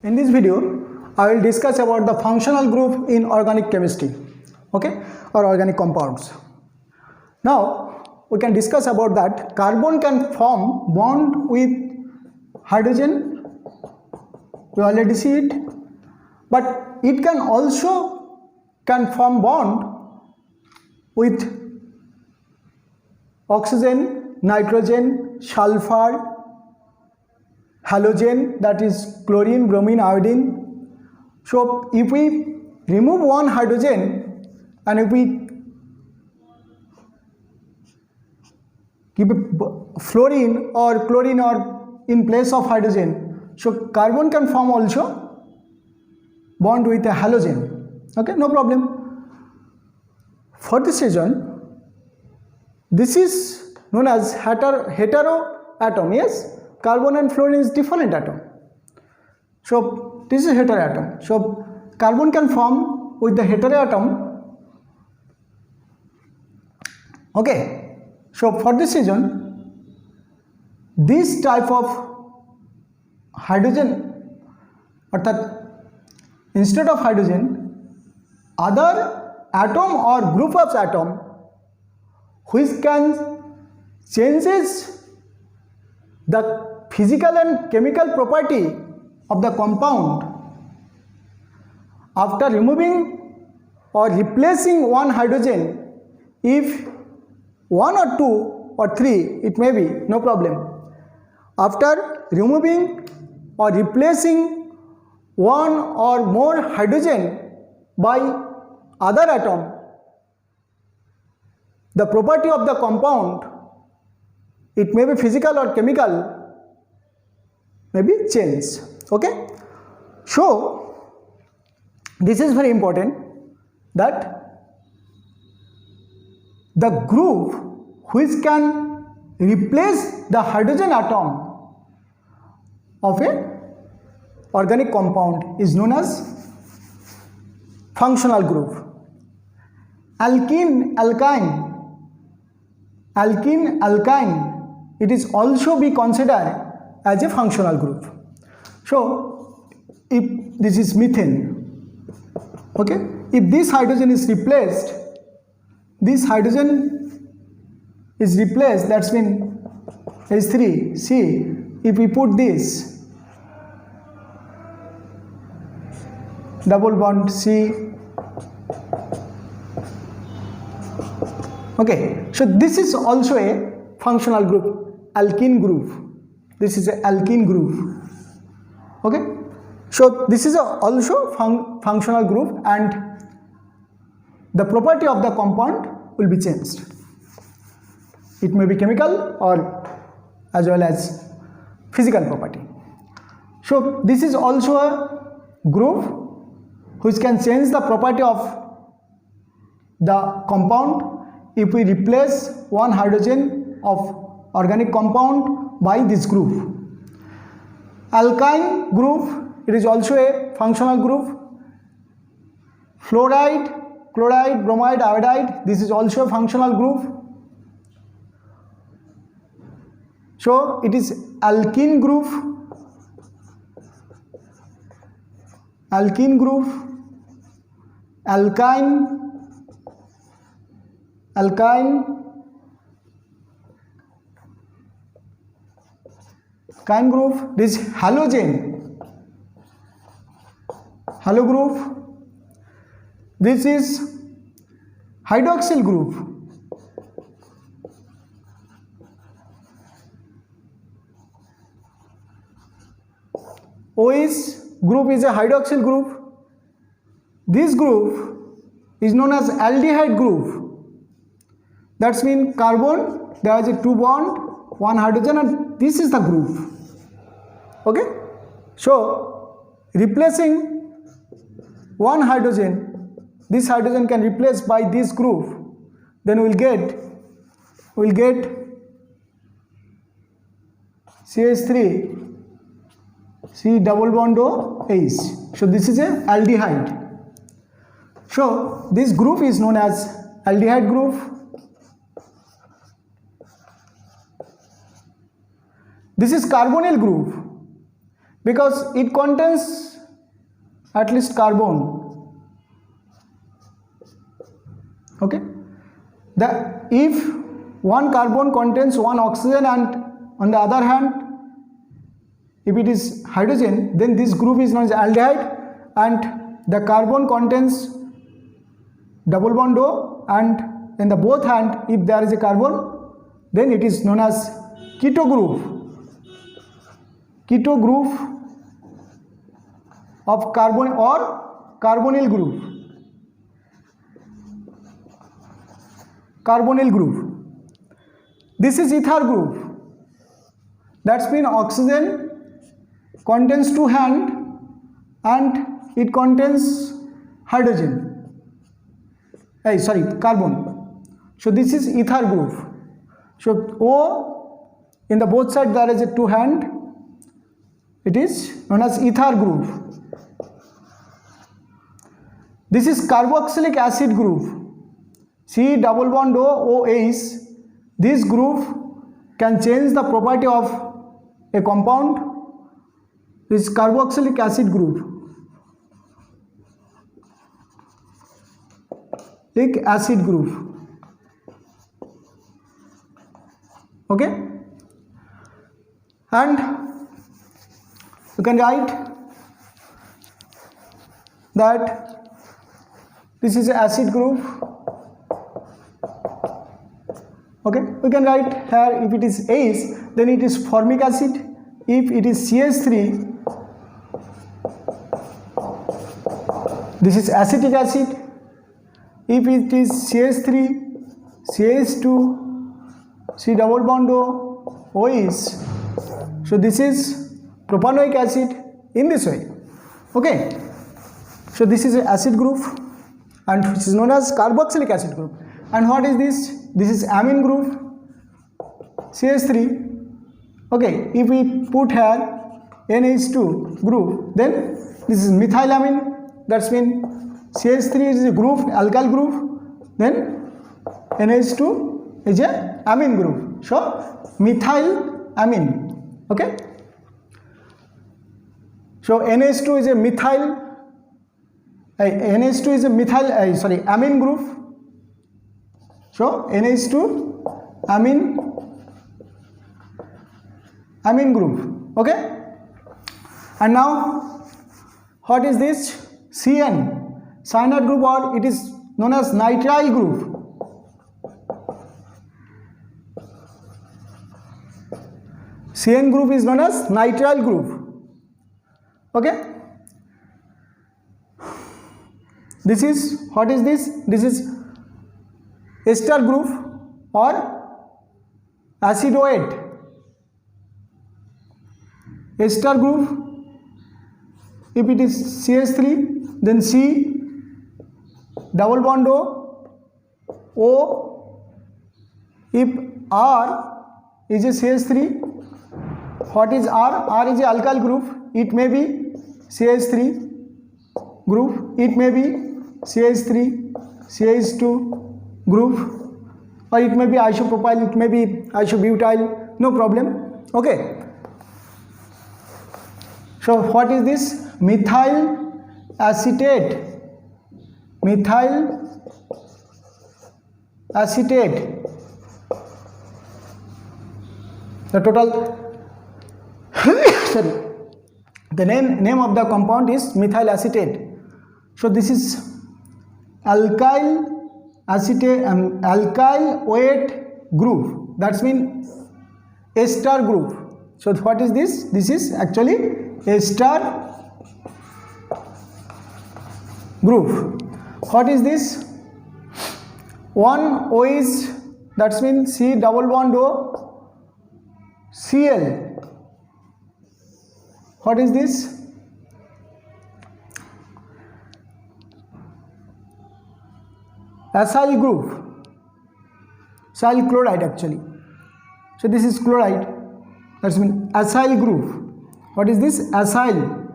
In this video, I will discuss about the functional group in organic chemistry, okay, or organic compounds. Now, we can discuss about that. Carbon can form bond with hydrogen, we already see it, but it can also form bond with oxygen, nitrogen, sulfur, halogen, that is chlorine, bromine, iodine. So if we remove one hydrogen and if we keep fluorine or chlorine or in place of hydrogen, so carbon can form also bond with a halogen. Okay, no problem. For this reason, this is known as heteroatom. Yes, carbon and fluorine is different atom. So this is heteroatom. So carbon can form with the heteroatom. Okay. So for this reason, this type of hydrogen, instead of hydrogen, other atom or group of atom which can changes the physical and chemical property of the compound after removing or replacing one hydrogen. If one or two or three, it may be, no problem. After removing or replacing one or more hydrogen by other atom, the property of the compound, it may be physical or chemical, may be changed. Okay. So this is very important, that the group which can replace the hydrogen atom of a organic compound is known as functional group. Alkene, alkyne, it is also be considered as a functional group. So if this is methane, okay, if this hydrogen is replaced, that's mean H3, see, if we put this double bond C, okay, so this is also a functional group, alkene group. This is a alkene group. Okay, so this is also functional group, and the property of the compound will be changed. It may be chemical or as well as physical property. So this is also a group which can change the property of the compound if we replace one hydrogen of organic compound by this group. Alkyne group, it is also a functional group. Fluoride, chloride, bromide, iodide, this is also a functional group. So it is alkene group, alkyne, kind group. This halogen, halo group. This is hydroxyl group. OH group is a hydroxyl group. This group is known as aldehyde group. That's mean carbon, there is a two bond, one hydrogen, and this is the group. Okay, so replacing one hydrogen, this hydrogen can replace by this group, then we'll get CH3, C double bond O H. So this is a aldehyde. So this group is known as aldehyde group. This is carbonyl group because it contains at least carbon. Okay, if one carbon contains one oxygen and on the other hand if it is hydrogen, then this group is known as aldehyde, and the carbon contains double bond O, and in the both hand if there is a carbon, then it is known as keto group. Keto group of carbon or carbonyl group. Carbonyl group. This is ether group. That's mean oxygen contains two hand and it contains hydrogen. Carbon. So this is ether group. So O in the both side there is a two hand. It is known as ether group. This is carboxylic acid group. C double bond O, OH. This group can change the property of a compound. This is carboxylic acid group. Acid group. Okay, and you can write that this is an acid group. Okay, we can write here if it is ACE, then it is formic acid. If it is CH3, this is acetic acid. If it is CH3, CH2, C double bond O, OH. So this is propanoic acid in this way. Okay, so this is an acid group and which is known as carboxylic acid group. And what is this? This is amine group, CH3. Okay, if we put here NH2 group, then this is methylamine. That's mean CH3 is a group, alkyl group, then NH2 is a amine group. So methylamine. Okay, so NH2 is a methyl. NH2 is a methyl. Amine group. So NH2 amine group. Okay, and now what is this? CN, cyanide group, or it is known as nitrile group. CN group is known as nitrile group. Okay, this is, what is this? This is ester group or acidoate. Ester group, if it is CH3, then C double bond O. If R is a CH3, what is R? R is a alkyl group. It may be CH3 group, it may be CH3, CH2 group, or it may be isopropyl, it may be isobutyl, no problem. Okay, so what is this? Methyl acetate. Methyl acetate. The total sorry, the name of the compound is methyl acetate. So this is alkyl acetate, alkyl weight group. That's mean ester group. So what is this? This is actually ester group. What is this? One OH, that's mean C double bond O, Cl. What is this? Acyl group, acyl chloride actually. So this is chloride, that's mean acyl group. What is this? Acyl.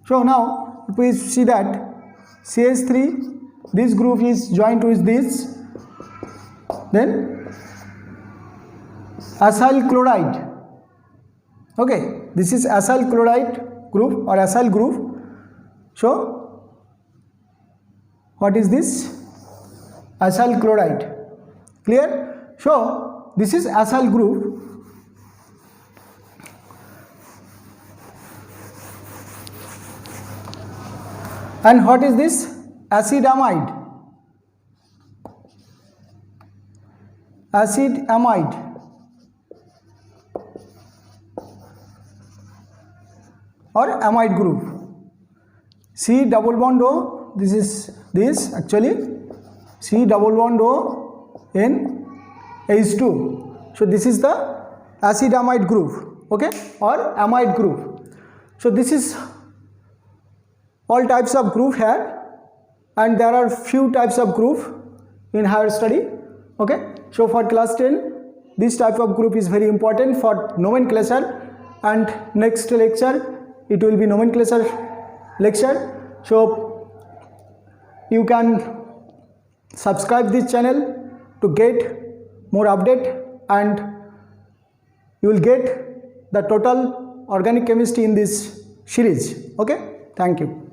So now if we see that CH3, this group is joined with this, then acyl chloride. Okay, this is acyl chloride group or acyl group. So what is this? Acyl chloride. Clear? So this is acyl group. And what is this? Acidamide. Acidamide. Or amide group. C double bond O. This is this actually. C double bond O in H2. So this is the acidamide group. Okay, or amide group. So this is all types of group here, and there are few types of group in higher study. Okay, so for class 10 this type of group is very important for nomenclature, and next lecture it will be nomenclature lecture. So you can subscribe this channel to get more update, and you will get the total organic chemistry in this series. Okay, thank you.